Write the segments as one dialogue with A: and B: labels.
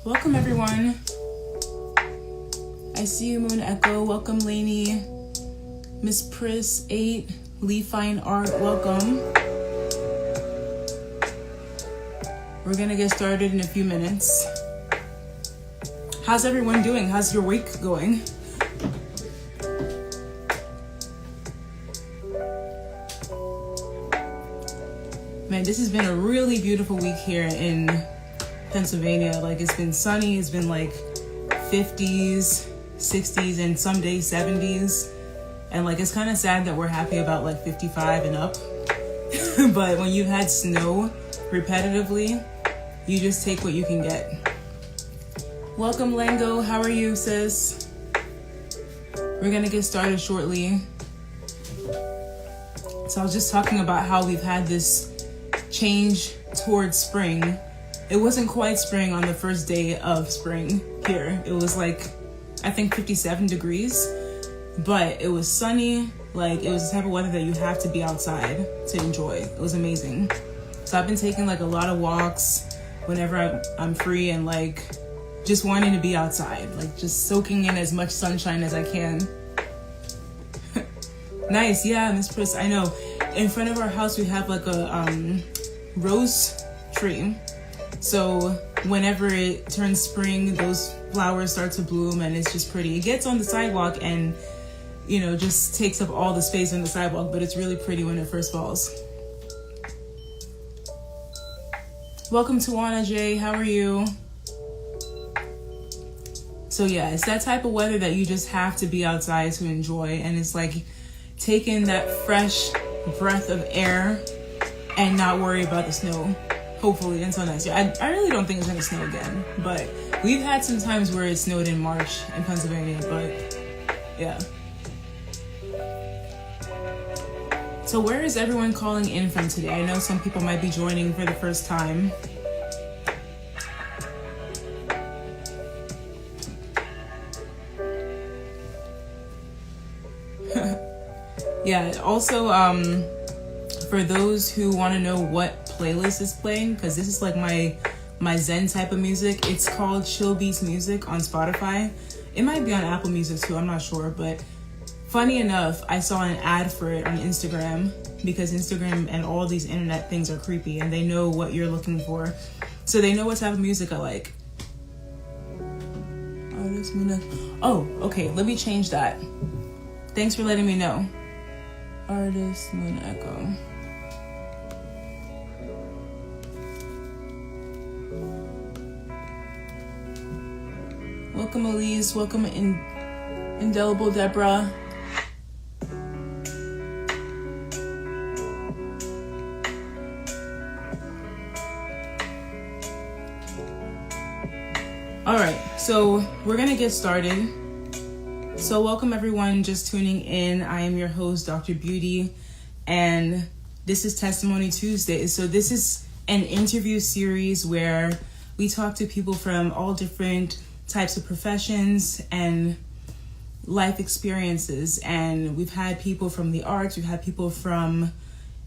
A: Welcome everyone. I see you, Moon Echo. Welcome, Lainey. Miss Pris 8, Lee Fine Art. Welcome. We're gonna get started in a few minutes. How's everyone doing? How's your week going? Man, this has been a really beautiful week here in Pennsylvania. Like, it's been sunny. It's been like 50s, 60s, and some days 70s. And like, it's kind of sad that we're happy about like 55 and up. But when you've had snow repetitively, you just take what you can get. Welcome, Lango. How are you, sis? We're gonna get started shortly. So I was just talking about how we've had this change towards spring. It wasn't quite spring on the first day of spring here. It was like, I think 57 degrees, but it was sunny. Like, it was the type of weather that you have to be outside to enjoy. It was amazing. So I've been taking like a lot of walks whenever I'm free and like just wanting to be outside, like just soaking in as much sunshine as I can. Nice. Yeah, Miss Pris, I know. In front of our house, we have like a rose tree. So whenever it turns spring, those flowers start to bloom and it's just pretty. It gets on the sidewalk and, you know, just takes up all the space on the sidewalk, but it's really pretty when it first falls. Welcome to Juana J. How are you? So yeah, it's that type of weather that you just have to be outside to enjoy. And it's like taking that fresh breath of air and not worry about the snow. Hopefully until next year. I really don't think it's gonna snow again, but we've had some times where it snowed in March in Pennsylvania, but yeah. So where is everyone calling in from today? I know some people might be joining for the first time. Yeah, also, for those who want to know what playlist is playing, because this is like my zen type of music, it's called Chill Beats Music on Spotify. It might be on Apple Music too, I'm not sure, but funny enough, I saw an ad for it on Instagram, because Instagram and all these internet things are creepy and they know what you're looking for. So they know what type of music I like. Oh, okay, let me change that. Thanks for letting me know. Artist Moon Echo. Welcome, Elise. Welcome, Indelible Deborah. All right, so we're gonna get started. So welcome everyone just tuning in. I am your host, Dr. Beauty, and this is Testimony Tuesday. So this is an interview series where we talk to people from all different types of professions and life experiences. And we've had people from the arts, we've had people from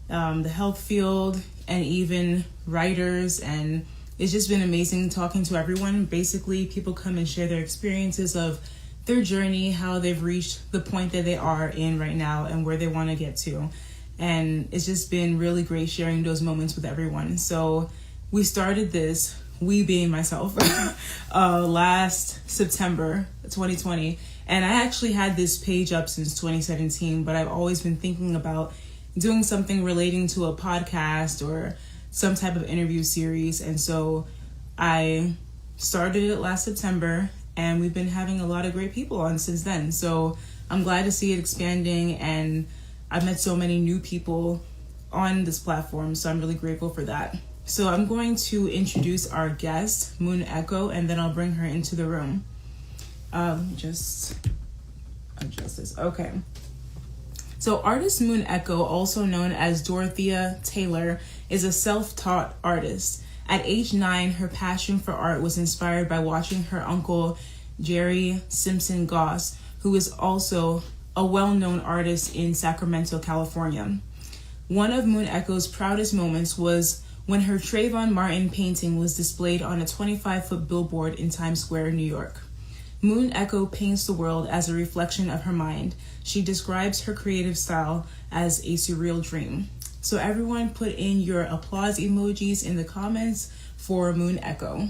A: the health field, and even writers. And it's just been amazing talking to everyone. Basically, people come and share their experiences of their journey, how they've reached the point that they are in right now and where they want to get to. And it's just been really great sharing those moments with everyone. So we started this, we being myself, last September 2020. And I actually had this page up since 2017, but I've always been thinking about doing something relating to a podcast or some type of interview series. And so I started it last September, and we've been having a lot of great people on since then. So I'm glad to see it expanding, and I've met so many new people on this platform. So I'm really grateful for that. So I'm going to introduce our guest, Moon Echo, and then I'll bring her into the room. Just adjust this. Okay. So artist Moon Echo, also known as Dorothea Taylor, is a self-taught artist. At age 9, her passion for art was inspired by watching her uncle, Gerry Simpson Goss, who is also a well-known artist in Sacramento, California. One of Moon Echo's proudest moments was when her Trayvon Martin painting was displayed on a 25-foot billboard in Times Square, New York. Moon Echo paints the world as a reflection of her mind. She describes her creative style as a surreal dream. So everyone put in your applause emojis in the comments for Moon Echo.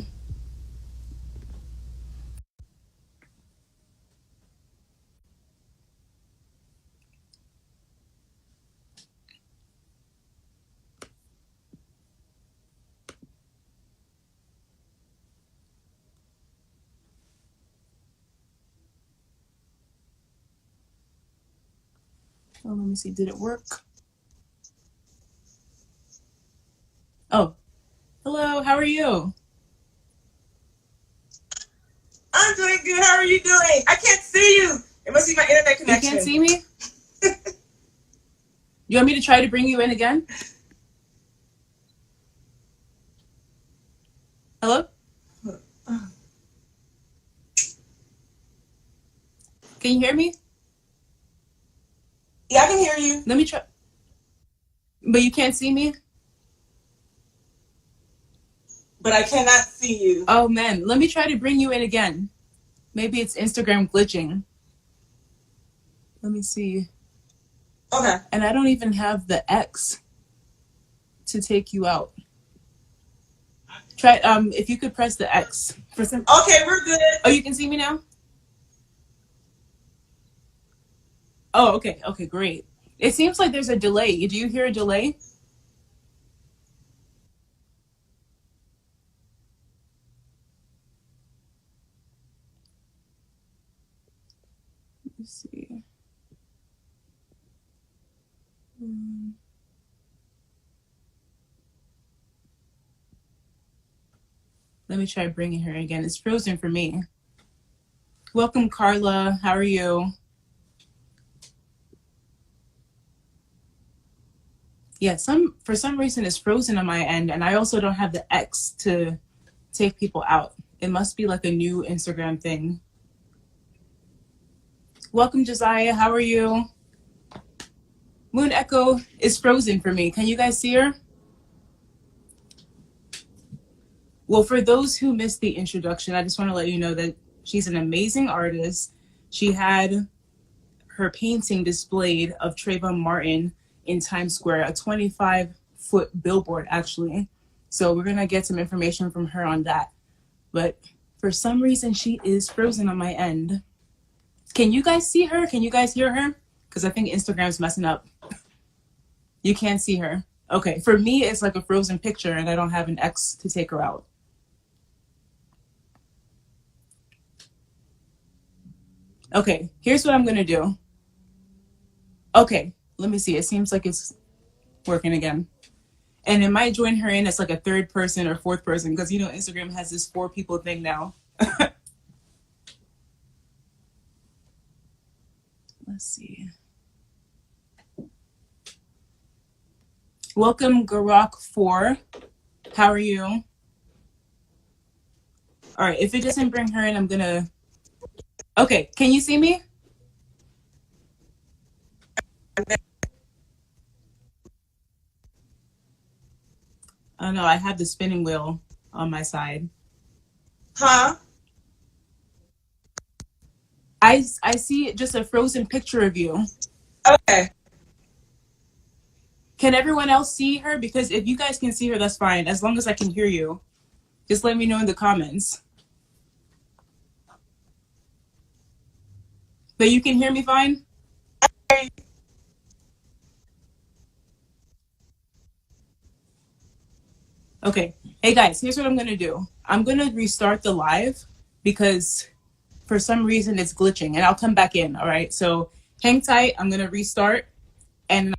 A: Oh, let me see. Did it work? Oh, hello. How are you?
B: I'm doing good. How are you doing? I can't see you. It must be my internet connection.
A: You can't see me? You want me to try to bring you in again? Hello? Can you hear me?
B: Yeah, I can hear you.
A: Let me try. But you can't see me?
B: But I cannot see you.
A: Oh, man. Let me try to bring you in again. Maybe it's Instagram glitching. Let me see.
B: Okay.
A: And I don't even have the X to take you out. Try if you could press the X for some.
B: Okay, we're good.
A: Oh, you can see me now? Oh, okay. Okay, great. It seems like there's a delay. Do you hear a delay? Let me see. Let me try bringing her again. It's frozen for me. Welcome, Carla. How are you? Yeah, for some reason it's frozen on my end, and I also don't have the X to take people out. It must be like a new Instagram thing. Welcome, Josiah. How are you? Moon Echo is frozen for me. Can you guys see her? Well, for those who missed the introduction, I just want to let you know that she's an amazing artist. She had her painting displayed of Trayvon Martin in Times Square, a 25-foot billboard, actually. So we're going to get some information from her on that. But for some reason, she is frozen on my end. Can you guys see her? Can you guys hear her? Because I think Instagram's messing up. You can't see her. Okay, for me, it's like a frozen picture, and I don't have an X to take her out. Okay, here's what I'm going to do. Okay, let me see. It seems like it's working again. And it might join her in as like a third person or fourth person because, you know, Instagram has this 4 people thing now. Let's see. Welcome, Garak4. How are you? All right, if it doesn't bring her in, I'm going to... Okay, can you see me? Oh, no, I have the spinning wheel on my side.
B: Huh?
A: I see just a frozen picture of you.
B: Okay.
A: Can everyone else see her? Because if you guys can see her, that's fine. As long as I can hear you. Just let me know in the comments. But you can hear me fine? Okay. Hey guys, here's what I'm going to do. I'm going to restart the live because for some reason it's glitching and I'll come back in. All right. So hang tight. I'm going to restart and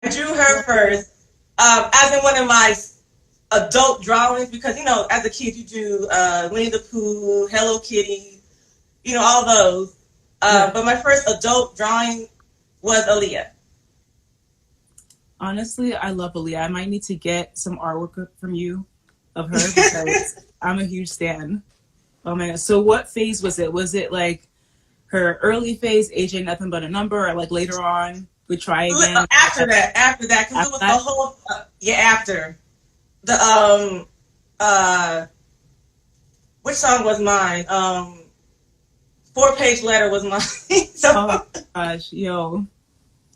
B: drew her first, as in one of my adult drawings, because, as a kid, you do Winnie the Pooh, Hello Kitty, all those. But my first adult drawing was Aaliyah.
A: Honestly, I love Aaliyah. I might need to get some artwork from you of her because I'm a huge stan. Oh my god. So what phase was it? Was it like her early phase, age ain't nothing but a number, or like later on we try again?
B: After that, because it was the whole after the which song was mine? 4-page letter was mine. So,
A: oh my gosh, yo,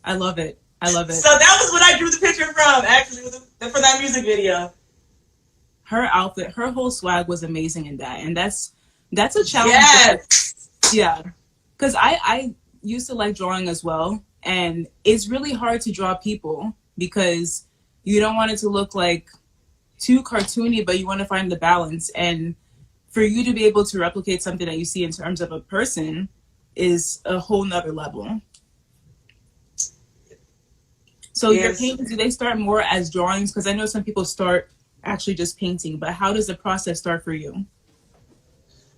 A: I love it. I love it.
B: So that was what I drew the picture from, actually, for that music video.
A: Her outfit, her whole swag was amazing in that, and that's a challenge.
B: Yes.
A: Yeah, because I used to like drawing as well, and it's really hard to draw people because you don't want it to look like too cartoony, but you want to find the balance. And for you to be able to replicate something that you see in terms of a person is a whole nother level. So your paintings, do they start more as drawings? Because I know some people start actually just painting, but how does the process start for you?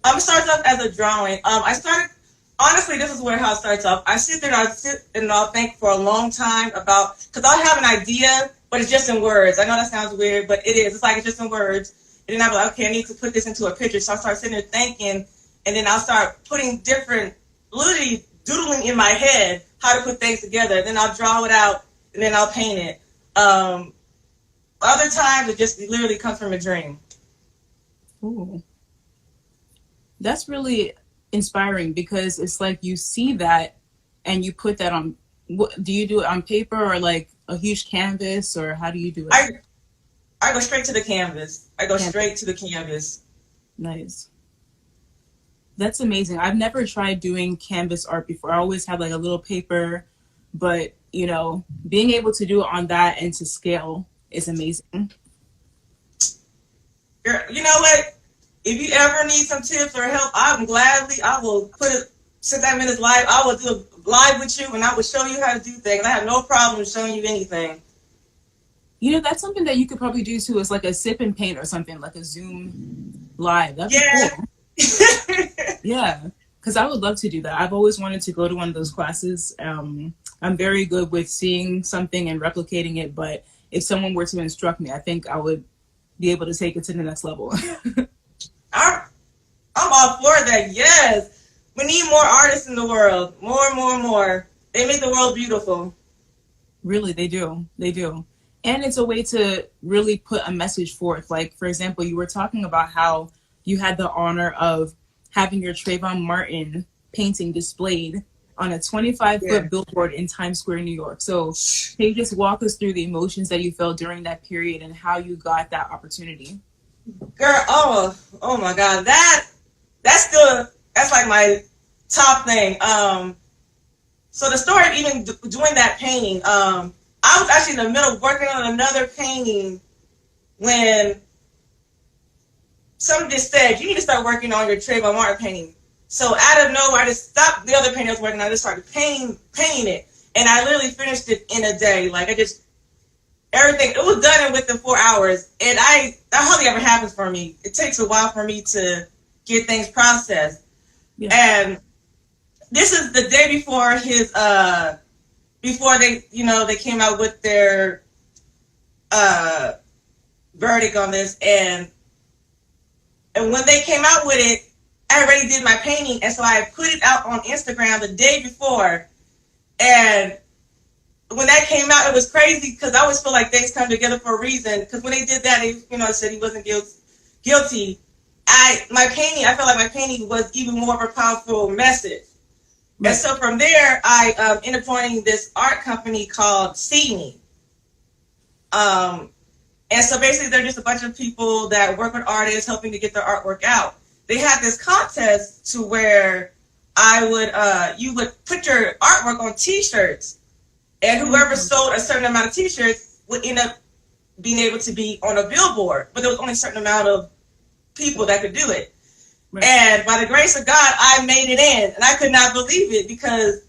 B: It starts off as a drawing. Honestly, this is how it starts off. I sit there and I'll think for a long time because I'll have an idea, but it's just in words. I know that sounds weird, but it is. It's like it's just in words. And then I'll be like, okay, I need to put this into a picture. So I start sitting there thinking, and then I'll start putting literally doodling in my head how to put things together. Then I'll draw it out, and then I'll paint it. Other times, it just literally comes from a dream.
A: Ooh. That's really inspiring because it's like you see that and you put that on. Do you do it on paper or like a huge canvas, or how do you do it?
B: I go straight to the canvas. Straight to the canvas.
A: Nice. That's amazing. I've never tried doing canvas art before. I always have like a little paper, but being able to do it on that and to scale is amazing.
B: Girl, you know what? If you ever need some tips or help, I will put it, since I'm in this live, I will do a live with you and I will show you how to do things. I have no problem showing you anything.
A: That's something that you could probably do too. It's like a sip and paint or something, like a Zoom live. That'd be cool. Yeah, because I would love to do that. I've always wanted to go to one of those classes. I'm very good with seeing something and replicating it, but if someone were to instruct me, I think I would be able to take it to the next level.
B: I'm all for that. Yes, we need more artists in the world. More. They make the world beautiful.
A: Really, they do. And it's a way to really put a message forth. Like, for example, you were talking about how you had the honor of having your Trayvon Martin painting displayed on a 25-foot billboard in Times Square, New York. So can you just walk us through the emotions that you felt during that period and how you got that opportunity?
B: Girl, oh my God. That's like my top thing. So the story of even doing that painting, I was actually in the middle of working on another painting when somebody just said, you need to start working on your Trayvon Martin painting. So out of nowhere, I just stopped the other painting I was working on. I just started painting it. And I literally finished it in a day. Like, everything, it was done within 4 hours. And that hardly ever happens for me. It takes a while for me to get things processed. Yeah. And this is the day before before they came out with their verdict on this. And when they came out with it, I already did my painting, and so I put it out on Instagram the day before. And when that came out, it was crazy because I always feel like things come together for a reason. Because when they did that, they said he wasn't guilty. I felt like my painting was even more of a powerful message. Right. And so from there, I ended up joining this art company called See Me. And so basically, they're just a bunch of people that work with artists, helping to get their artwork out. They had this contest to where you would put your artwork on T-shirts, and whoever sold a certain amount of T-shirts would end up being able to be on a billboard. But there was only a certain amount of people that could do it. Right. And by the grace of God, I made it in, and I could not believe it because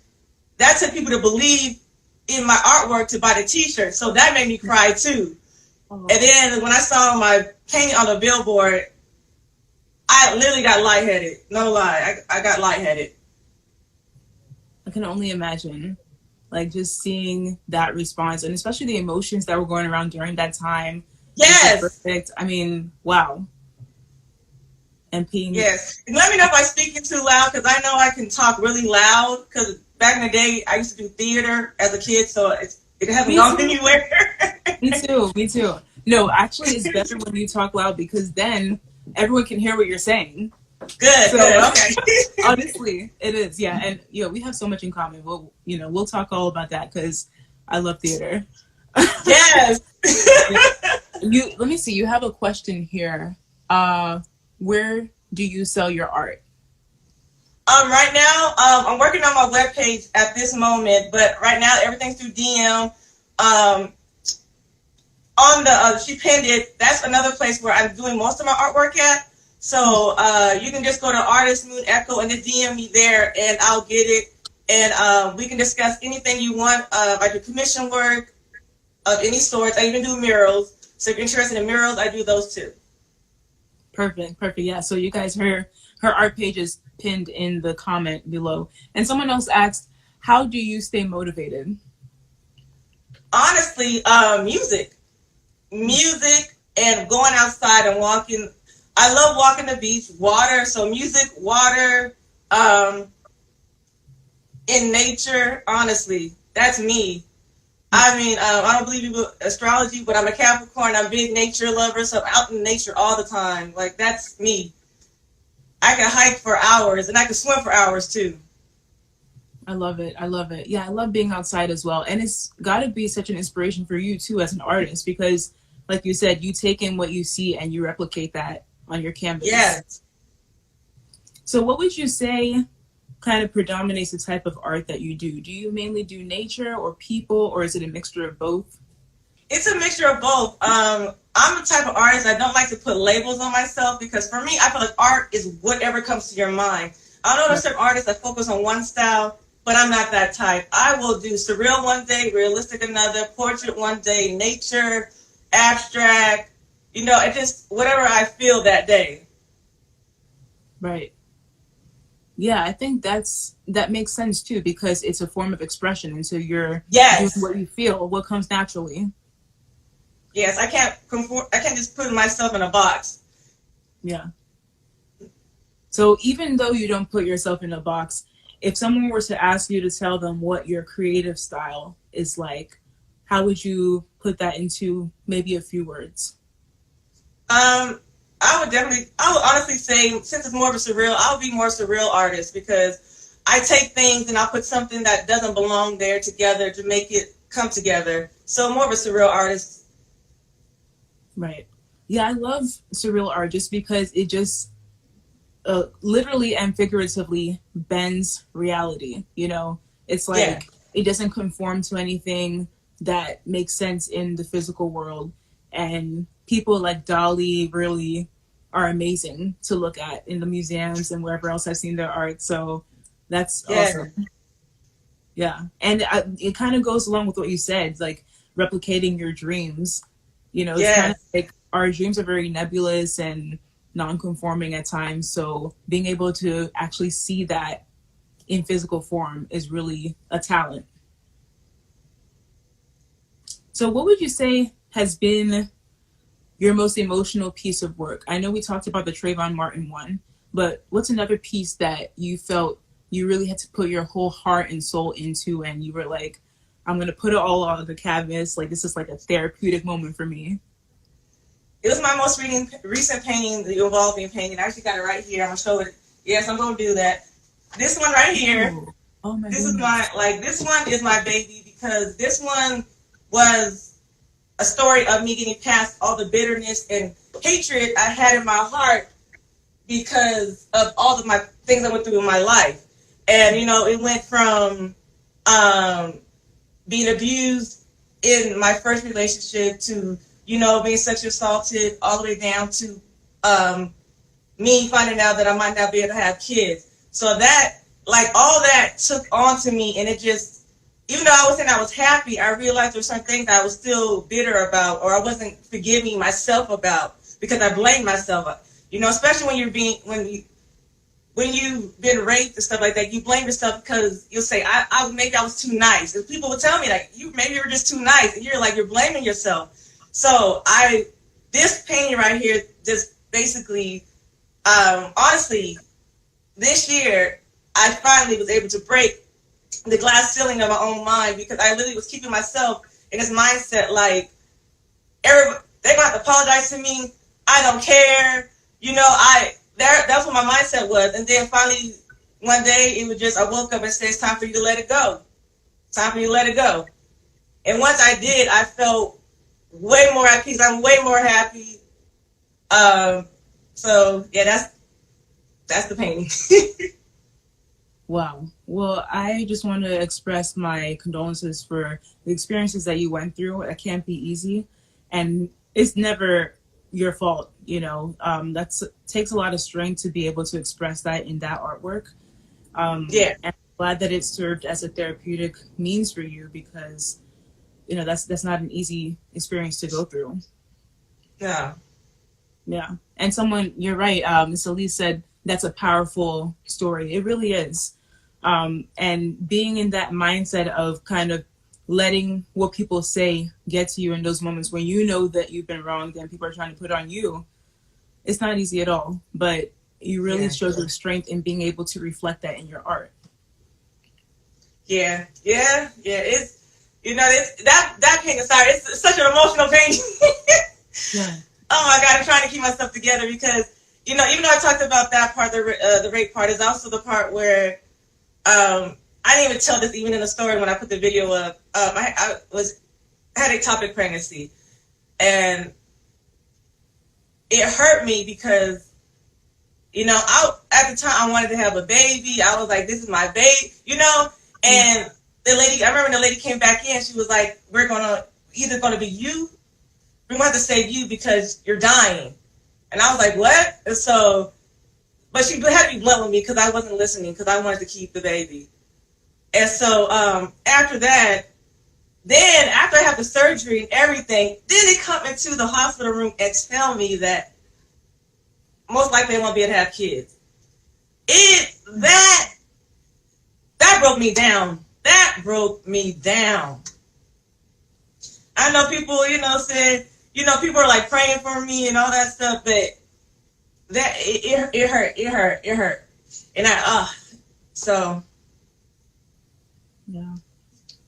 B: that took people to believe in my artwork to buy the t-shirt. So that made me cry too. And then when I saw my painting on the billboard, I literally got lightheaded. No lie. I got lightheaded.
A: I can only imagine, like, just seeing that response, and especially the emotions that were going around during that time.
B: Yes.
A: Perfect. I mean, wow. And peeing.
B: Yes. And let me know if I'm speaking too loud, because I know I can talk really loud, because back in the day, I used to do theater as a kid, so it hasn't gone anywhere.
A: Me too. No, actually, it's better when you talk loud, because then everyone can hear what you're saying.
B: Good, okay.
A: Honestly, it is, yeah. And we have so much in common. We'll talk all about that, because I love theater.
B: Yes.
A: Let me see. You have a question here. Where do you sell your art?
B: Right now, I'm working on my webpage at this moment, but right now everything's through DM. On the she pinned it. That's another place where I'm doing most of my artwork at. So you can just go to Artist Moon Echo and just DM me there, and I'll get it. And we can discuss anything you want. I do commission work of any sorts. I even do murals. So if you're interested in murals, I do those too.
A: Perfect. Yeah. So you guys, her art page is pinned in the comment below. And someone else asked, how do you stay motivated?
B: Honestly, music and going outside and walking. I love walking the beach, water. So music, water, in nature. Honestly, that's me. I mean, I don't believe in astrology, but I'm a Capricorn. I'm a big nature lover, so I'm out in nature all the time. Like, that's me. I can hike for hours, and I can swim for hours, too.
A: I love it. Yeah, I love being outside as well. And it's got to be such an inspiration for you, too, as an artist, because, like you said, you take in what you see and you replicate that on your canvas.
B: Yes.
A: So what would you say kind of predominates the type of art that you do? Do you mainly do nature or people, or is it a mixture of both?
B: It's a mixture of both. I'm the type of artist, I don't like to put labels on myself, because for me, I feel like art is whatever comes to your mind. I know there's certain artists that focus on one style, but I'm not that type. I will do surreal one day, realistic another, portrait one day, nature, abstract, it just whatever I feel that day.
A: Right. Yeah, I think that makes sense too, because it's a form of expression, and so you're doing what you feel, what comes naturally.
B: Yes, I can't just put myself in a box.
A: Yeah. So even though you don't put yourself in a box, if someone were to ask you to tell them what your creative style is like, how would you put that into maybe a few words?
B: I would honestly say, since it's more of a surreal, I'll be more surreal artist, because I take things and I'll put something that doesn't belong there together to make it come together. So more of a surreal artist.
A: Right. Yeah, I love surreal art just because it just literally and figuratively bends reality. It's like it doesn't conform to anything that makes sense in the physical world. And people like Dali really are amazing to look at in the museums and wherever else I've seen their art. So that's awesome. Yeah. And it kind of goes along with what you said, like replicating your dreams. It's kind of like our dreams are very nebulous and non-conforming at times. So being able to actually see that in physical form is really a talent. So what would you say has been your most emotional piece of work? I know we talked about the Trayvon Martin one, but what's another piece that you felt you really had to put your whole heart and soul into, and you were like, I'm going to put it all on the canvas. Like, this is like a therapeutic moment for me.
B: It was my most recent painting, the evolving painting. I actually got it right here. I'm going to show it. Yes, I'm going to do that. This one right here.
A: Oh my
B: This
A: goodness.
B: this one is my baby, because this one was a story of me getting past all the bitterness and hatred I had in my heart because of all of my things I went through in my life. And, it went from being abused in my first relationship to, being sexually assaulted, all the way down to me finding out that I might not be able to have kids. So that, all that took on to me, and it just even though I was saying I was happy, I realized there were some things I was still bitter about, or I wasn't forgiving myself about, because I blamed myself. You know, especially when you've been raped and stuff like that, you blame yourself because you'll say, maybe I was too nice. And people would tell me, like, maybe you were just too nice. And you're blaming yourself. So this painting right here, just basically, honestly, this year, I finally was able to break the glass ceiling of my own mind, because I literally was keeping myself in this mindset, like, they're going to have to apologize to me. I don't care. You know, that's what my mindset was. And then finally, one day, it was just, I woke up and said, it's time for you to let it go. It's time for you to let it go. And once I did, I felt way more at peace. I'm way more happy. So, yeah, that's the painting.
A: Wow. Well, I just want to express my condolences for the experiences that you went through. It can't be easy. And it's never your fault, you know. Takes a lot of strength to be able to express that in that artwork.
B: Yeah.
A: And I'm glad that it served as a therapeutic means for you, because, you know, that's not an easy experience to go through.
B: Yeah.
A: Yeah. And you're right, Ms. Elise said, that's a powerful story. It really is. And being in that mindset of kind of letting what people say get to you in those moments when you know that you've been wronged and people are trying to put on you, it's not easy at all. But you really showed your strength in being able to reflect that in your art.
B: Yeah. It's, you know, that painting, sorry, it's such an emotional painting.
A: Yeah.
B: Oh my God, I'm trying to keep myself together, because, you know, even though I talked about that part, the rape part, is also the part where I didn't even tell this even in the story when I put the video up. I had ectopic pregnancy, and it hurt me because, you know, at the time I wanted to have a baby. I was like, this is my baby, you know. And I remember the lady came back in. She was like, we're either going to be you. We're going to have to save you because you're dying. And I was like, what? And so, but she had to be blunt with me because I wasn't listening, because I wanted to keep the baby. And so after that, then after I have the surgery and everything, then they come into the hospital room and tell me that most likely I won't be able to have kids. That broke me down. That broke me down. I know people, you know, said, you know, people are like praying for me and all that stuff, but that it hurt. And so.
A: Yeah.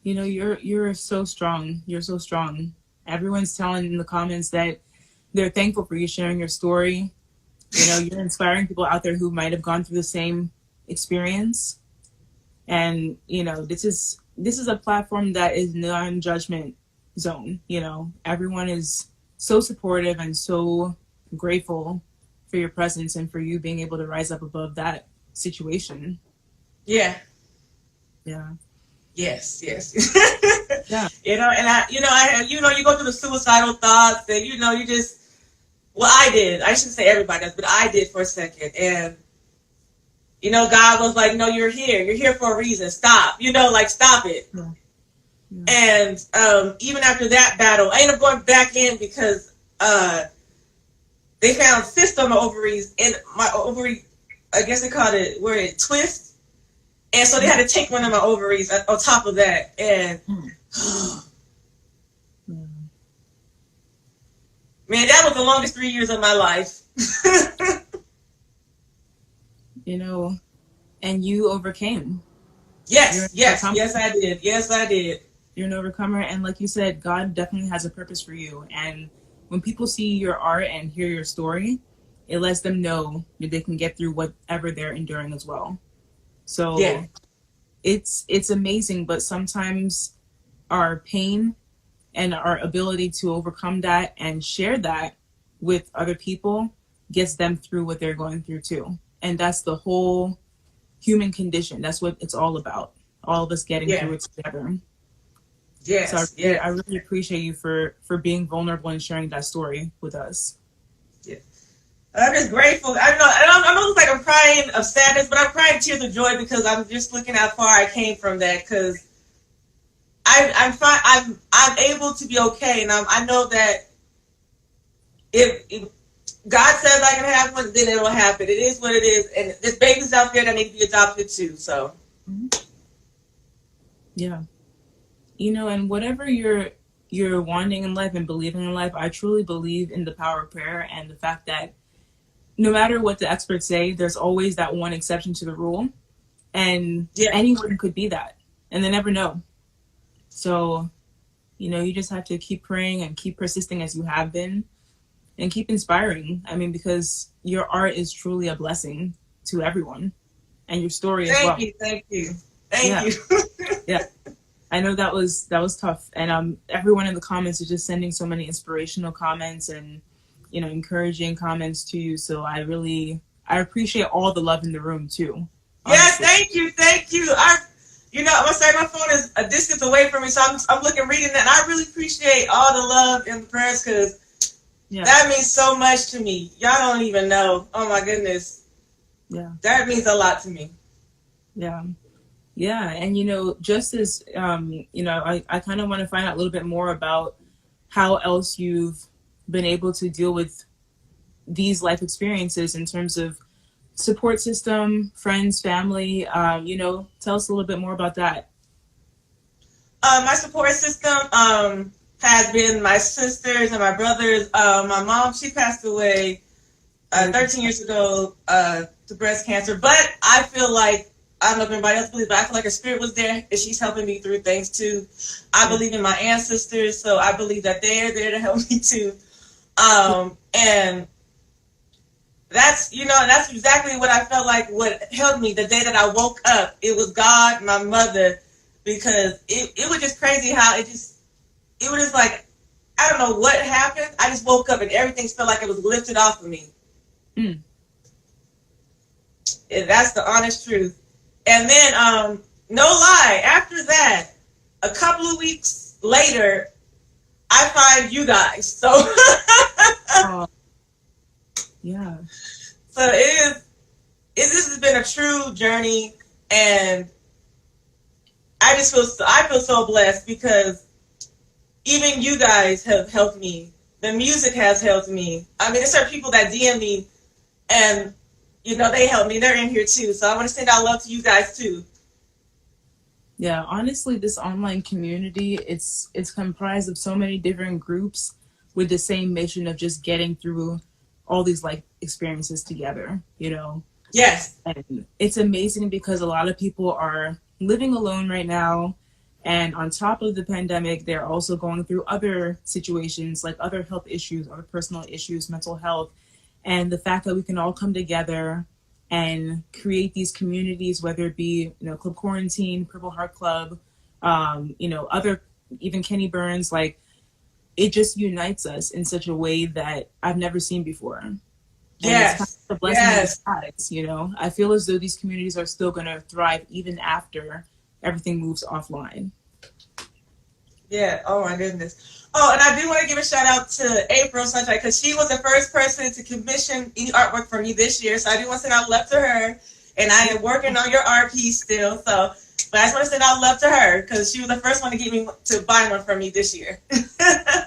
A: You know, you're so strong. You're so strong. Everyone's telling in the comments that they're thankful for you sharing your story. You know, you're inspiring people out there who might have gone through the same experience. And, you know, this is a platform that is non-judgment zone. You know, everyone is so supportive and so grateful for your presence and for you being able to rise up above that situation.
B: Yeah. Yes.
A: Yeah.
B: You know, and you go through the suicidal thoughts, and, you know, you just, well, I did. I shouldn't say everybody does, but I did for a second. And, you know, God was like, no, you're here. You're here for a reason. Stop. You know, like, stop it. Yeah. And even after that battle, I ended up going back in because they found cysts on my ovaries, and my ovary, I guess they called it, where it twists. And so they had to take one of my ovaries on top of that. And man, that was the longest 3 years of my life.
A: You know, and you overcame.
B: Yes, I did. Yes, I did.
A: You're an overcomer. And like you said, God definitely has a purpose for you. And when people see your art and hear your story, it lets them know that they can get through whatever they're enduring as well. So it's amazing, but sometimes our pain and our ability to overcome that and share that with other people gets them through what they're going through too. And that's the whole human condition. That's what it's all about. All of us getting through it together.
B: Yes.
A: So I really appreciate you for being vulnerable and sharing that story with us.
B: Yeah. I'm just grateful. I know it's like I'm crying of sadness, but I'm crying tears of joy because I'm just looking how far I came from that. Because I'm fine. I'm able to be okay, and I know that if God says I can have one, then it'll happen. It is what it is, and there's babies out there that need to be adopted too. So,
A: yeah, you know, and whatever you're wanting in life and believing in life, I truly believe in the power of prayer and the fact that no matter what the experts say, there's always that one exception to the rule, and
B: yeah,
A: anyone could be that, and they never know. So, you know, you just have to keep praying and keep persisting as you have been, and keep inspiring. I mean, because your art is truly a blessing to everyone, and your story as well.
B: Thank you.
A: Yeah. I know that was tough, and everyone in the comments is just sending so many inspirational comments and, you know, encouraging comments to you. So I appreciate all the love in the room too.
B: Honestly. Yeah, thank you. I'm gonna say my phone is a distance away from me, so I'm reading that, and I really appreciate all the love and the prayers, because that means so much to me. Y'all don't even know. Oh my goodness. Yeah. That means a lot to me.
A: Yeah. Yeah, and you know, just as you know, I kind of want to find out a little bit more about how else you've been able to deal with these life experiences in terms of support system, friends, family. You know, tell us a little bit more about that.
B: My support system has been my sisters and my brothers. My mom, she passed away 13 years ago to breast cancer, but I feel like, I don't know if anybody else believes, but I feel like her spirit was there, and she's helping me through things too. I believe in my ancestors, so I believe that they're there to help me too. And that's exactly what I felt like. What helped me the day that I woke up, it was God, my mother, because it was just crazy how it was just like, I don't know what happened. I just woke up and everything felt like it was lifted off of me. And that's the honest truth. And then, no lie, after that, a couple of weeks later, I find you guys. So,
A: yeah.
B: So this has been a true journey, and I feel so blessed, because even you guys have helped me. The music has helped me. I mean, there's certain people that DM me, and you know, they help me. They're in here too. So I want to send out love to you guys too.
A: Yeah, honestly, this online community, it's comprised of so many different groups with the same mission of just getting through all these like experiences together, you know?
B: Yes.
A: And it's amazing because a lot of people are living alone right now. And on top of the pandemic, they're also going through other situations, like other health issues, other personal issues, mental health. And the fact that we can all come together and create these communities, whether it be, you know, Club Quarantine, Purple Heart Club, you know, other, even Kenny Burns, like, it just unites us in such a way that I've never seen before. And
B: yes.
A: It's kind of a blessing in disguise, you know. I feel as though these communities are still going to thrive even after everything moves offline.
B: Yeah. Oh my goodness. Oh, and I do want to give a shout out to April Sunshine, because she was the first person to commission any artwork for me this year. So I do want to send out love to her. And I am working on your art piece still. So, but I just want to send out love to her, because she was the first one to get me to buy one for me this year.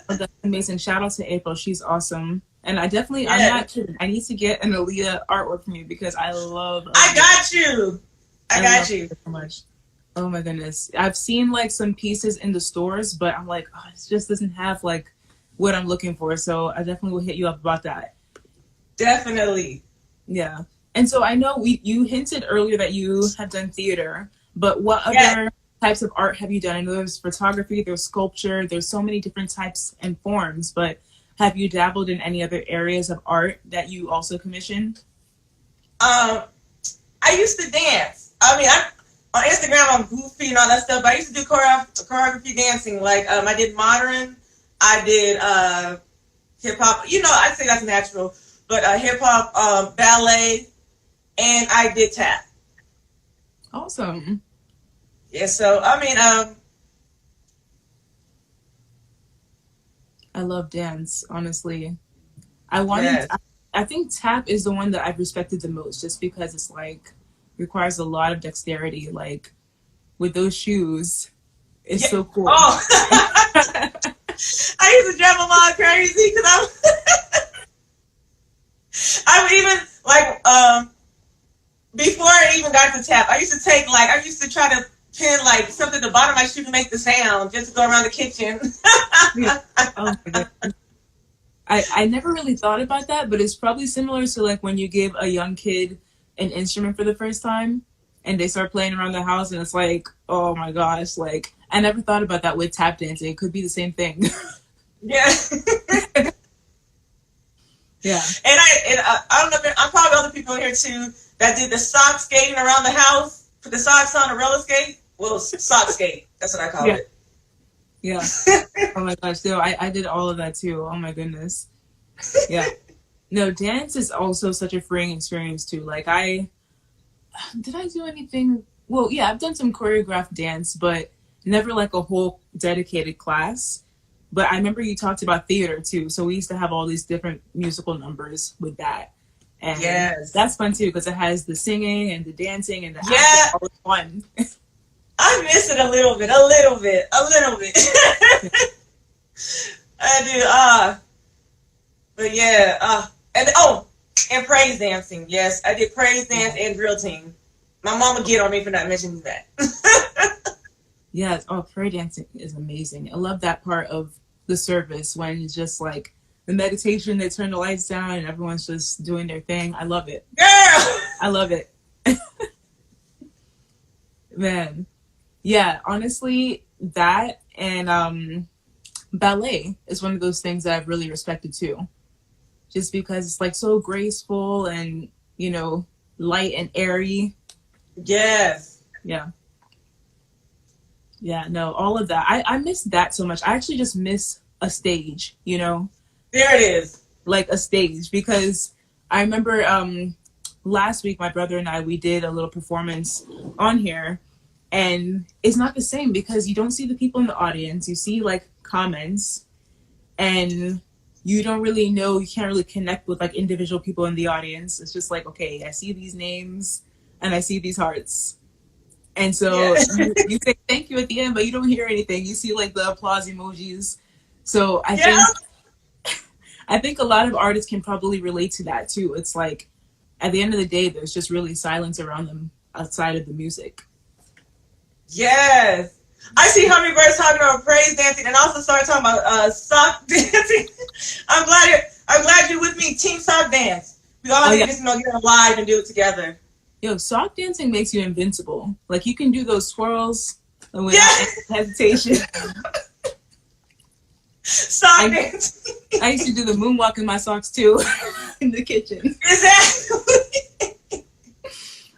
A: Oh, that's amazing. Shout out to April. She's awesome. And I definitely, I'm not kidding. I need to get an Aaliyah artwork from you, because I love Aaliyah.
B: I got you. I got you
A: so much. Oh my goodness. I've seen like some pieces in the stores, but I'm like, oh, it just doesn't have like what I'm looking for. So I definitely will hit you up about that.
B: Definitely.
A: Yeah. And so I know you hinted earlier that you have done theater, but what other types of art have you done? I know there's photography, there's sculpture, there's so many different types and forms, but have you dabbled in any other areas of art that you also commission?
B: I used to dance. I mean, on Instagram, I'm goofy and all that stuff, but I used to do choreography dancing. Like, I did modern, I did hip hop. You know, I'd say that's natural, but hip hop, ballet, and I did tap.
A: Awesome.
B: Yeah, so, I mean,
A: I love dance, honestly. I think tap is the one that I've respected the most, just because it's like, requires a lot of dexterity. Like, with those shoes, It's so cool.
B: Oh, I used to drive my mom crazy because I would even like before I even got to tap, I used to try to pin like something at the bottom of my shoe to make the sound just to go around the kitchen.
A: Yeah. Oh my God. I never really thought about that, but it's probably similar to like when you give a young kid an instrument for the first time and they start playing around the house and it's like, oh my gosh, like I never thought about that with tap dancing. It could be the same thing.
B: Yeah.
A: Yeah.
B: And I don't know, I'm probably other people in here too that did the sock skating around the house, put the socks on, a roller skate. Well, sock skate. That's what I call it.
A: Yeah. Oh my gosh. So I did all of that too. Oh my goodness. Yeah. No, dance is also such a freeing experience too. Like did I do anything? Well, yeah, I've done some choreographed dance, but never like a whole dedicated class. But I remember you talked about theater too. So we used to have all these different musical numbers with that. And
B: yes,
A: that's fun too because it has the singing and the dancing and the
B: yeah,
A: all fun.
B: I miss it a little bit. I do. But yeah. And praise dancing. Yes, I did praise dance and drill team. My mom would get on me for not mentioning that.
A: Yes. Oh, prayer dancing is amazing. I love that part of the service when it's just like the meditation, they turn the lights down and everyone's just doing their thing. I love it.
B: Girl!
A: I love it. Man. Yeah, honestly, that and ballet is one of those things that I've really respected too. Just because it's like so graceful and, you know, light and airy.
B: Yes.
A: Yeah. Yeah, no, all of that. I miss that so much. I actually just miss a stage, you know?
B: There it is.
A: Like a stage. Because I remember last week, my brother and I, we did a little performance on here. And it's not the same because you don't see the people in the audience. You see, like, comments. And you don't really know, you can't really connect with, like, individual people in the audience. It's just like, okay, I see these names and I see these hearts. And so you say thank you at the end, but you don't hear anything. You see like the applause emojis. So I think a lot of artists can probably relate to that too. It's like at the end of the day, there's just really silence around them outside of the music.
B: Yes. I see Hummingbirds talking about praise dancing and also started talking about sock dancing. I'm glad you're with me, Team Sock Dance. We all need to just get alive and do it together.
A: Yo, sock dancing makes you invincible. Like you can do those twirls without hesitation.
B: Sock dancing.
A: I used to do the moonwalk in my socks too in the kitchen.
B: Exactly.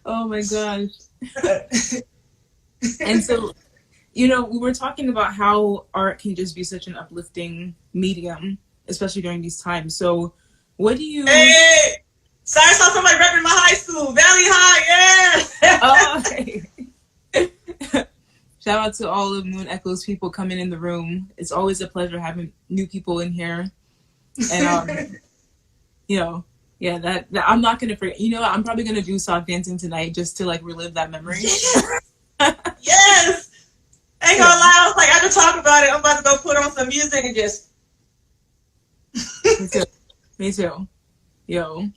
A: Oh my gosh. And so, you know, we were talking about how art can just be such an uplifting medium, especially during these times. So what do you...
B: Hey! Sorry, I saw somebody repping my high school. Valley High,
A: yeah! Oh, shout out to all of Moon Echoes people coming in the room. It's always a pleasure having new people in here. And, you know, yeah, that I'm not going to forget. You know, I'm probably going to do sock dancing tonight just to, like, relive that memory.
B: Yes! Ain't gonna lie, I was like, I just talk about it. I'm about to go put on some music and just...
A: Me too. Yo.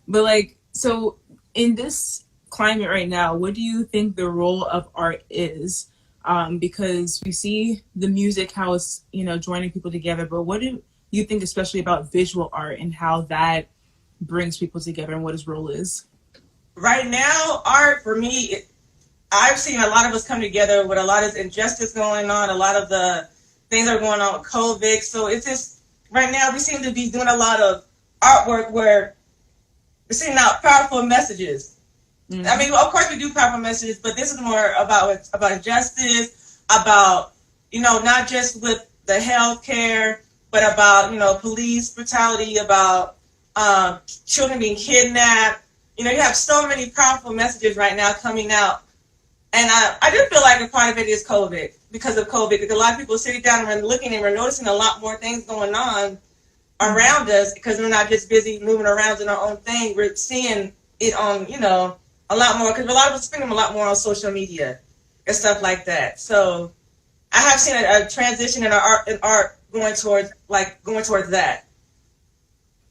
A: But like, so in this climate right now, what do you think the role of art is? Because we see the music, how it's, you know, joining people together, but what do you think especially about visual art and how that brings people together and what its role is?
B: Right now, art for me, I've seen a lot of us come together with a lot of injustice going on, a lot of the things that are going on with COVID. So it's just, right now we seem to be doing a lot of artwork where we're sending out powerful messages. Mm-hmm. I mean, of course we do powerful messages, but this is more about justice, about, you know, not just with the healthcare, but about, you know, police brutality, about children being kidnapped. You know, you have so many powerful messages right now coming out. And I do feel like a part of it is COVID, because of COVID, because a lot of people are sitting down and we're looking and we're noticing a lot more things going on around us because we're not just busy moving around in our own thing. We're seeing it on, you know, a lot more, because a lot of us spending a lot more on social media and stuff like that. So I have seen a transition in art going towards that.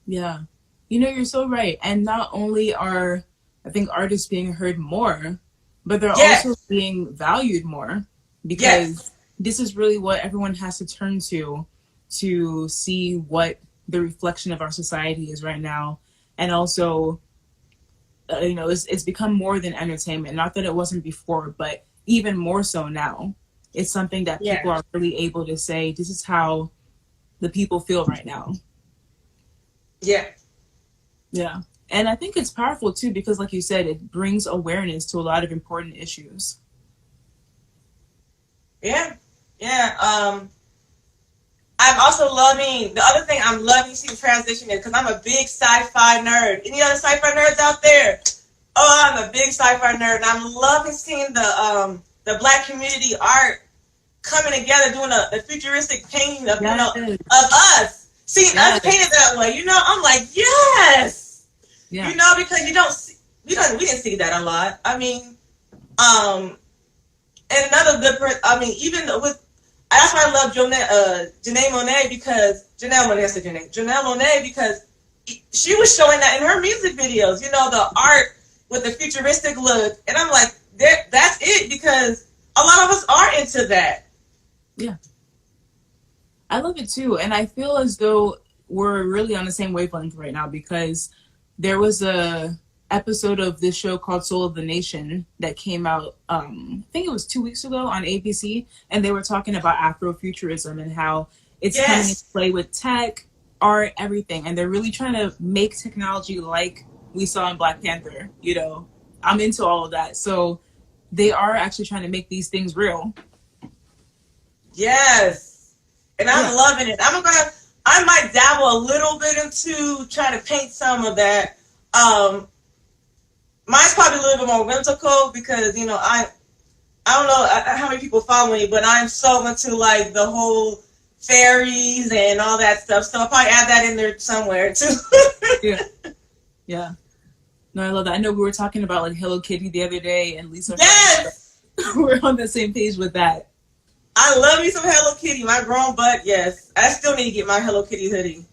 A: Yeah. You know, you're so right. And not only are, I think, artists being heard more, but they're
B: Yes.
A: also being valued more, because
B: Yes.
A: this is really what everyone has to turn to see what the reflection of our society is right now. And also, you know, it's become more than entertainment. Not that it wasn't before, but even more so now. It's something that people are really able to say, this is how the people feel right now.
B: Yeah.
A: Yeah. And I think it's powerful too, because like you said, it brings awareness to a lot of important issues.
B: Yeah. Yeah. I'm also loving, the other thing I'm loving seeing transition is, because I'm a big sci-fi nerd. Any other sci-fi nerds out there? Oh, I'm a big sci-fi nerd, and I'm loving seeing the Black community art coming together, doing a futuristic painting of, of us, seeing us painted that way. You know, I'm like, yes. Yeah. You know, because we didn't see that a lot. I mean, and another good person. I mean, even with. That's why I love Janelle Monáe, because Janelle Monáe, because she was showing that in her music videos, you know, the art with the futuristic look. And I'm like, that's it, because a lot of us are into that.
A: Yeah. I love it too. And I feel as though we're really on the same wavelength right now, because there was a episode of this show called Soul of the Nation that came out, I think it was 2 weeks ago on ABC, and they were talking about Afrofuturism and how it's coming into play with tech, art, everything, and they're really trying to make technology like we saw in Black Panther. You know, I'm into all of that, so they are actually trying to make these things real.
B: Yes, and I'm loving it. I might dabble a little bit into trying to paint some of that. Mine's probably a little bit more whimsical, because, you know, I don't know how many people follow me, but I'm so into like the whole fairies and all that stuff. So I'll probably add that in there somewhere too.
A: Yeah. Yeah. No, I love that. I know we were talking about like Hello Kitty the other day, and Lisa.
B: Yes.
A: We're on the same page with that.
B: I love me some Hello Kitty. My grown butt, yes. I still need to get my Hello Kitty hoodie.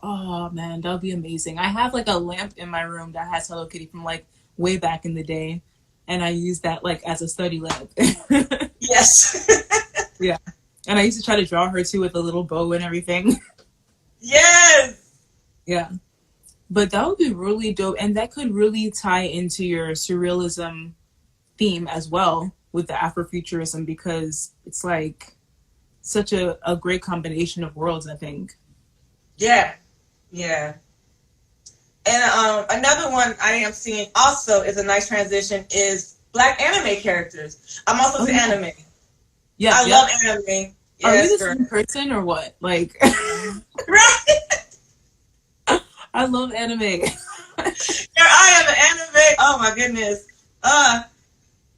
A: Oh man, that would be amazing. I have like a lamp in my room that has Hello Kitty from like way back in the day, and I use that like as a study lamp.
B: Yes.
A: Yeah. And I used to try to draw her too with a little bow and everything.
B: Yes.
A: Yeah. But that would be really dope, and that could really tie into your surrealism theme as well with the Afrofuturism, because it's like such a great combination of worlds, I think.
B: Yeah. Yeah. And another one I am seeing also is a nice transition is Black anime characters. I'm also into anime.
A: Yeah,
B: I love anime. Yes,
A: are you the same person or what? Like,
B: right?
A: I love anime.
B: I am an anime. Oh my goodness.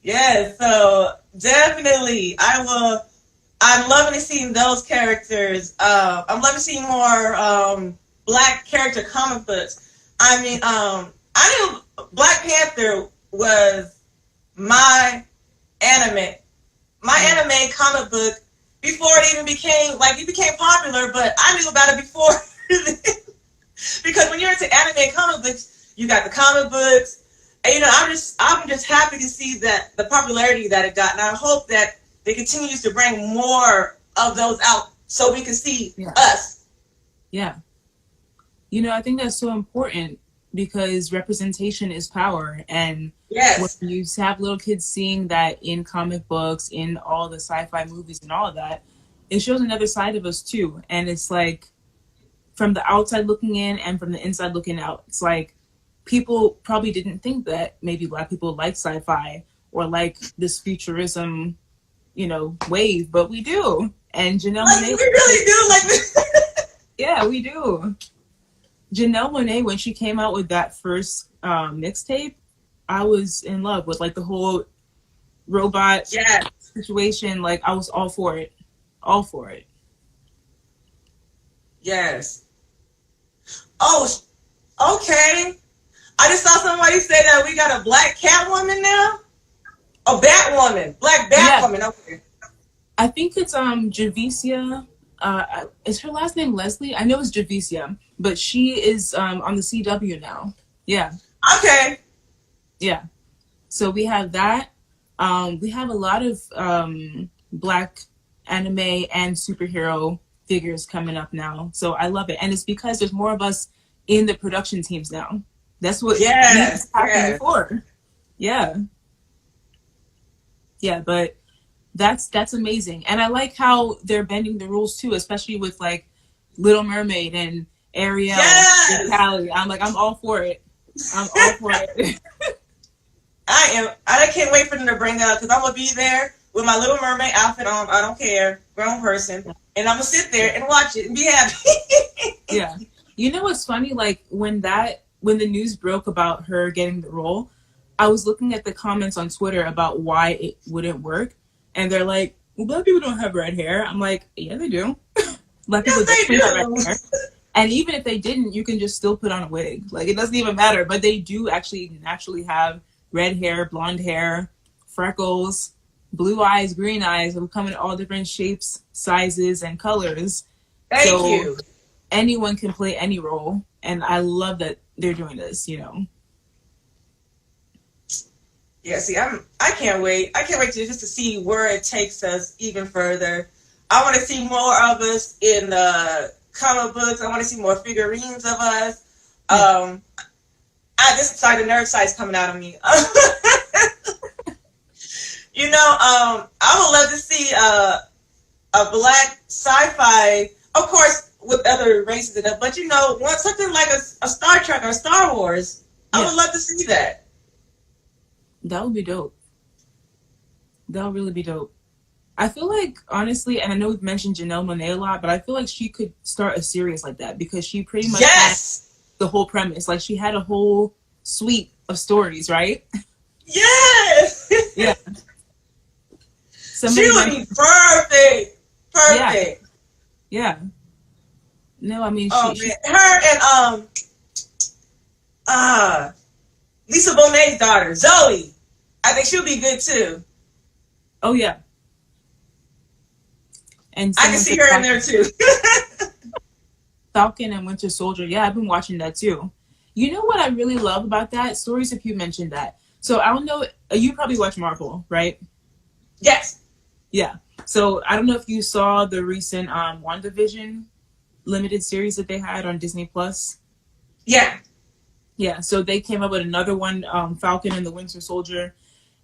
B: Yes. So definitely, I'm loving seeing those characters. I'm loving seeing more Black character comic books. I mean, I knew Black Panther was my anime comic book before it even became popular. But I knew about it before, because when you're into anime and comic books, you got the comic books, and, you know, I'm just happy to see that the popularity that it got, and I hope that it continues to bring more of those out so we can see us. Yeah.
A: You know, I think that's so important, because representation is power. And when you have little kids seeing that in comic books, in all the sci-fi movies and all of that, it shows another side of us too. And it's like, from the outside looking in and from the inside looking out, it's like people probably didn't think that maybe Black people like sci-fi or like this futurism, you know, wave, but we do. And Janelle Monáe,
B: we really do like this.
A: Yeah, we do. Janelle Monáe, when she came out with that first mixtape, I was in love with like the whole robot situation. Like, I was all for it. All for it.
B: Yes. Oh, okay. I just saw somebody say that we got a Black Catwoman now. A Batwoman. Black Batwoman. Okay.
A: I think it's Javicia. Is her last name Leslie? I know it's Javicia, but she is on the CW now. Yeah.
B: Okay.
A: Yeah. So we have that. We have a lot of Black anime and superhero figures coming up now. So I love it. And it's because there's more of us in the production teams now. That's what
B: Yes.
A: happened before. Yeah. Yeah, but that's amazing. And I like how they're bending the rules too, especially with like Little Mermaid and Ariel and Callie. I'm all for it. I'm all for it.
B: I can't wait for them to bring up, because I'm gonna be there with my Little Mermaid outfit on. I don't care, grown person, and I'm gonna sit there and watch it and be happy.
A: Yeah, you know what's funny? Like when the news broke about her getting the role, I was looking at the comments on Twitter about why it wouldn't work, and they're like, "Well, Black people don't have red hair." I'm like, "Yeah, they do. Black people do have red hair." And even if they didn't, you can just still put on a wig. Like, it doesn't even matter. But they do actually naturally have red hair, blonde hair, freckles, blue eyes, green eyes. They come in all different shapes, sizes, and colors.
B: Thank you.
A: Anyone can play any role. And I love that they're doing this, you know.
B: Yeah, see, I can't wait. I can't wait to see where it takes us even further. I want to see more of us in comic books. I want to see more figurines of us. This side, the nerd side's coming out of me. You know, I would love to see a Black sci-fi, of course, with other races and stuff. But you know, something like a Star Trek or Star Wars. I would love to see that.
A: That would be dope. That would really be dope. I feel like, honestly, and I know we've mentioned Janelle Monáe a lot, but I feel like she could start a series like that, because she pretty much had the whole premise. Like, she had a whole suite of stories, right?
B: Yes!
A: Yeah.
B: She would be perfect. Perfect.
A: Yeah. No, I mean,
B: her and Lisa Bonet's daughter, Zoe. I think she'll be good too.
A: Oh yeah. And
B: I can see her in there too.
A: Falcon and Winter Soldier. Yeah, I've been watching that too. You know what I really love about that? Stories, if you mentioned that. So I don't know, you probably watch Marvel, right?
B: Yes.
A: Yeah. So I don't know if you saw the recent WandaVision limited series that they had on Disney Plus.
B: Yeah.
A: Yeah. So they came up with another one, Falcon and the Winter Soldier.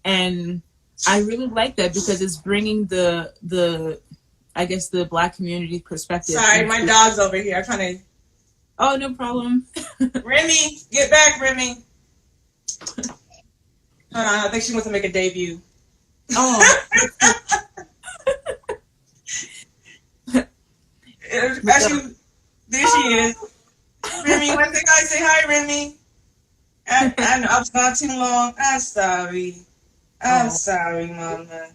A: And I really like that because it's bringing the I guess the Black community perspective.
B: Sorry, my dog's over here. I'm trying to.
A: Oh, no problem.
B: Remy, get back, Remy. Hold on, I think she wants to make a debut.
A: Oh.
B: There she is. Remy, one thing I say hi, Remy. I know I've gone too long. I'm sorry. I'm sorry, Mama.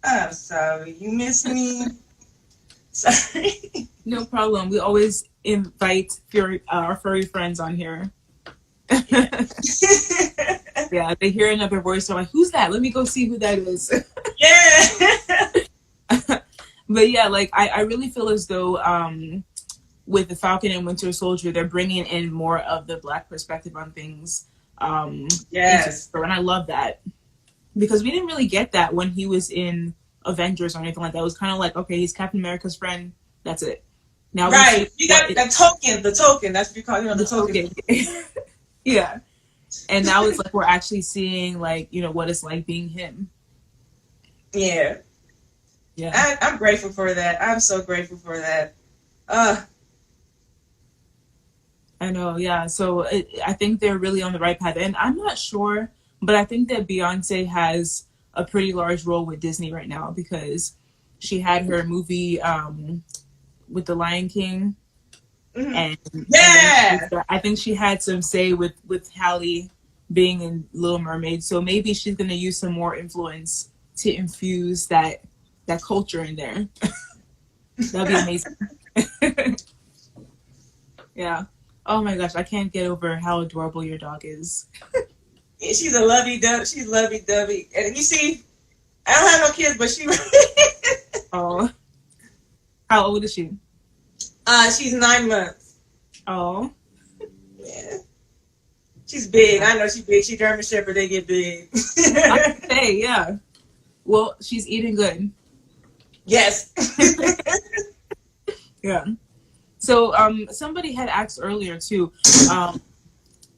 B: I'm sorry. You miss me? Sorry.
A: No problem. We always invite our furry friends on here. Yeah, they hear another voice. So I'm like, who's that? Let me go see who that is.
B: Yeah.
A: But yeah, like I really feel as though with the Falcon and Winter Soldier, they're bringing in more of the Black perspective on things.
B: Yes.
A: And I love that because we didn't really get that when he was in Avengers or anything like that. It was kind of like, okay, he's Captain America's friend. That's it. Now,
B: right. You got the token. That's what you call, the token.
A: Yeah. And now it's like we're actually seeing, like, what it's like being him.
B: Yeah.
A: Yeah.
B: I'm grateful for that. I'm so grateful for that.
A: I know, yeah. So I think they're really on the right path. And I'm not sure, but I think that Beyonce has a pretty large role with Disney right now because she had her movie with The Lion King.
B: Mm-hmm.
A: And I think she had some say with Halle being in Little Mermaid. So maybe she's going to use some more influence to infuse that culture in there. That'd be amazing. Yeah. Oh my gosh, I can't get over how adorable your dog is.
B: Yeah, she's a lovey-dovey. She's lovey-dovey. And you see, I don't have no kids, but she
A: Oh, how old is she?
B: She's 9 months.
A: Oh,
B: Yeah. She's big. I know she's big. She German Shepherd, they get big.
A: I say, yeah. Well, she's eating good.
B: Yes.
A: Yeah. So, somebody had asked earlier too,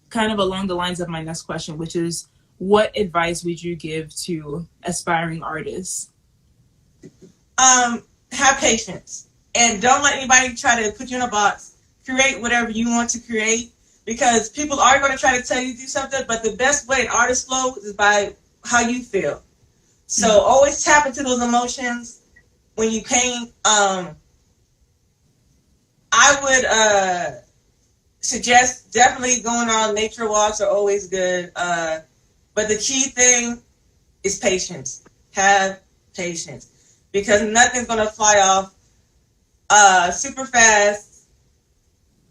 A: kind of along the lines of my next question, which is, what advice would you give to aspiring artists?
B: Have patience and don't let anybody try to put you in a box. Create whatever you want to create, because people are going to try to tell you to do something, but the best way an artist flows is by how you feel. So always tap into those emotions when you paint. I would suggest definitely going on nature walks are always good. But the key thing is patience. Have patience, because nothing's going to fly off super fast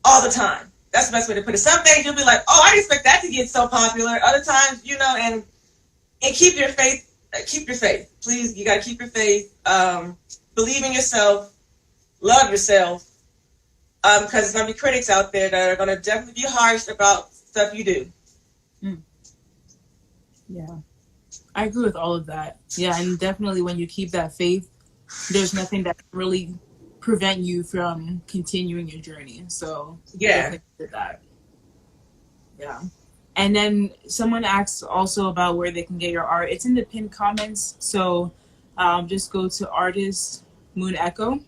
B: all the time. That's the best way to put it. Some days you'll be like, oh, I didn't expect that to get so popular. Other times, and keep your faith. Keep your faith. Please, you got to keep your faith. Believe in yourself. Love yourself. Because there's going to be critics out there that are going to definitely be harsh about stuff you do.
A: Yeah. I agree with all of that. Yeah, and definitely when you keep that faith, there's nothing that can really prevent you from continuing your journey. So
B: yeah,
A: definitely did that. Yeah. And then someone asked also about where they can get your art. It's in the pinned comments. So just go to Artist Moon Echo,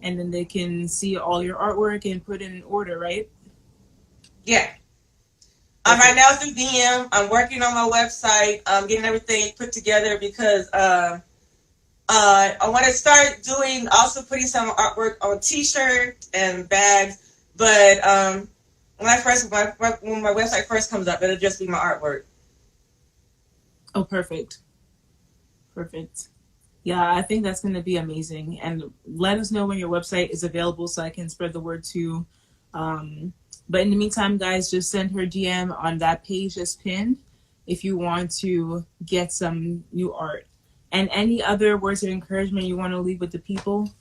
A: and then they can see all your artwork and put in an order, right?
B: Yeah. Right now through DM. I'm working on my website. I'm getting everything put together because I want to start putting some artwork on T-shirts and bags. But when my website first comes up, it'll just be my artwork.
A: Oh, perfect. Perfect. Yeah, I think that's going to be amazing. And let us know when your website is available so I can spread the word too. But in the meantime, guys, just send her DM on that page that's pinned if you want to get some new art. And any other words of encouragement you want to leave with the people?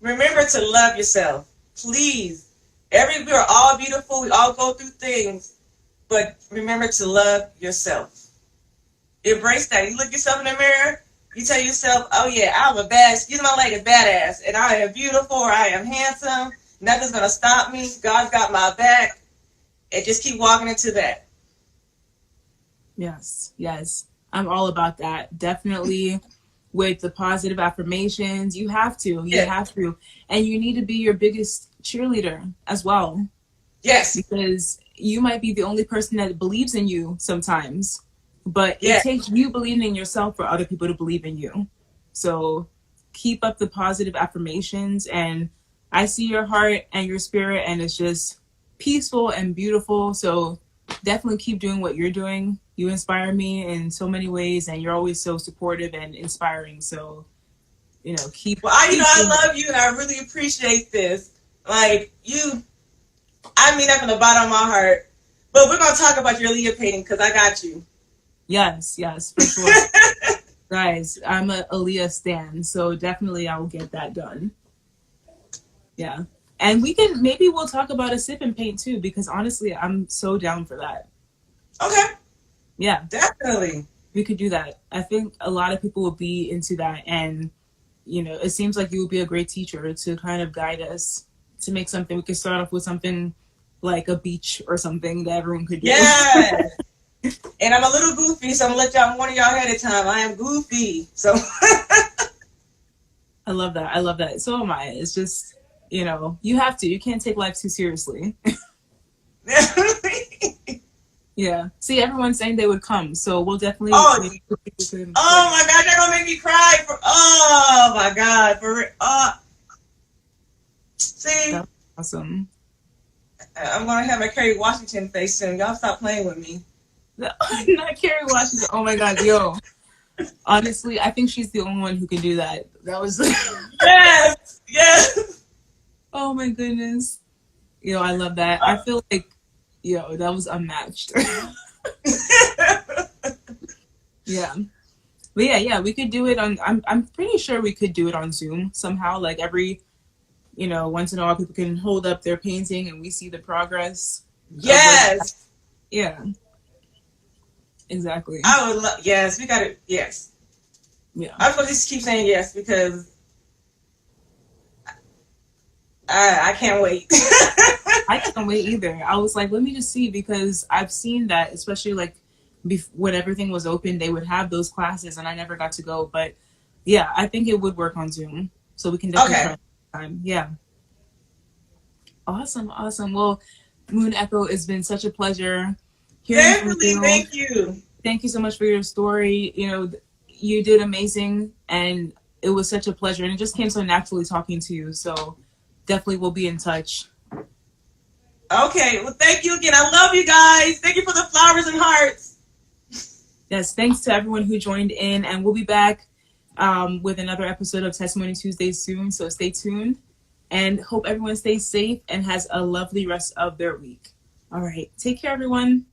B: Remember to love yourself. Please. We are all beautiful. We all go through things. But remember to love yourself. Embrace that. You look yourself in the mirror, you tell yourself, oh yeah, I'm a excuse my language, badass, and I am beautiful, or I am handsome. Nothing's going to stop me. God's got my back. And just keep walking into that.
A: Yes, yes. I'm all about that. Definitely with the positive affirmations. You have to. You have to. And you need to be your biggest cheerleader as well.
B: Yes.
A: Because you might be the only person that believes in you sometimes. But it takes you believing in yourself for other people to believe in you. So keep up the positive affirmations, and I see your heart and your spirit, and it's just peaceful and beautiful. So definitely keep doing what you're doing. You inspire me in so many ways, and you're always so supportive and inspiring. So, keep.
B: Well, I love you, and I really appreciate this. Like, I mean that from the bottom of my heart. But we're going to talk about your Leah painting, because I got you.
A: Yes, for sure. Guys, I'm a Aaliyah stan, so definitely I will get that done. Yeah. And maybe we'll talk about a sip and paint too, because honestly, I'm so down for that.
B: Okay.
A: Yeah.
B: Definitely.
A: We could do that. I think a lot of people will be into that, and, it seems like you would be a great teacher to kind of guide us to make something. We could start off with something like a beach or something that everyone could do.
B: Yeah. And I'm a little goofy, so I'm going to let warn y'all ahead of time. I am goofy. So
A: I love that. So am I. It's just, you have to. You can't take life too seriously. Yeah. See, everyone's saying they would come, so we'll definitely.
B: Oh my God, you're going to make me cry. Oh my God. See?
A: That's awesome.
B: I'm going to have my Kerry Washington face soon. Y'all stop playing with me.
A: Not Kerry Washington. Oh my God, yo. Honestly, I think she's the only one who can do that. That was
B: yes.
A: Oh my goodness. I love that. I feel like, that was unmatched. Yeah. But yeah, we could do it on. I'm pretty sure we could do it on Zoom somehow. Like every, once in a while, people can hold up their painting and we see the progress of what.
B: Yes.
A: Yeah. Exactly.
B: I would love. Yes, we got it. Yes.
A: Yeah.
B: I was going to just keep saying yes because I can't wait.
A: I can't wait either. I was like, let me just see, because I've seen that, especially like when everything was open, they would have those classes, and I never got to go. But yeah, I think it would work on Zoom, so we can definitely try time. Yeah. Awesome. Well, Moon Echo, it's been such a pleasure hearing from you.
B: Thank you.
A: Thank you so much for your story. You did amazing, and it was such a pleasure, and it just came so naturally talking to you. So definitely we'll be in touch.
B: Okay. Well, thank you again. I love you guys. Thank you for the flowers and hearts.
A: Yes, thanks to everyone who joined in, and we'll be back with another episode of Testimony Tuesday soon, so stay tuned, and hope everyone stays safe and has a lovely rest of their week. All right, take care, everyone.